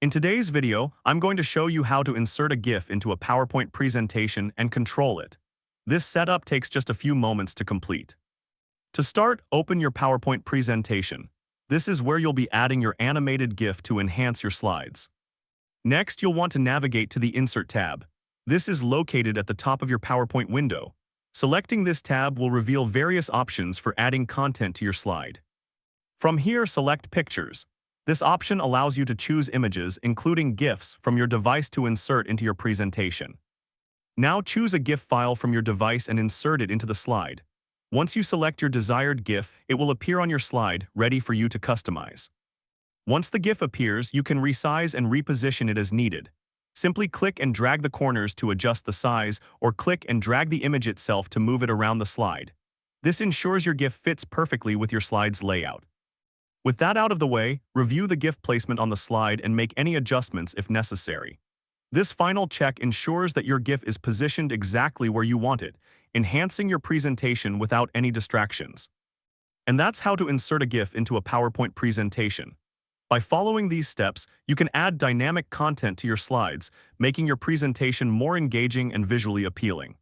In today's video, I'm going to show you how to insert a GIF into a PowerPoint presentation and control it. This setup takes just a few moments to complete. To start, open your PowerPoint presentation. This is where you'll be adding your animated GIF to enhance your slides. Next, you'll want to navigate to the Insert tab. This is located at the top of your PowerPoint window. Selecting this tab will reveal various options for adding content to your slide. From here, select Pictures. This option allows you to choose images, including GIFs, from your device to insert into your presentation. Now choose a GIF file from your device and insert it into the slide. Once you select your desired GIF, it will appear on your slide, ready for you to customize. Once the GIF appears, you can resize and reposition it as needed. Simply click and drag the corners to adjust the size, or click and drag the image itself to move it around the slide. This ensures your GIF fits perfectly with your slide's layout. With that out of the way, review the GIF placement on the slide and make any adjustments if necessary. This final check ensures that your GIF is positioned exactly where you want it, enhancing your presentation without any distractions. And that's how to insert a GIF into a PowerPoint presentation. By following these steps, you can add dynamic content to your slides, making your presentation more engaging and visually appealing.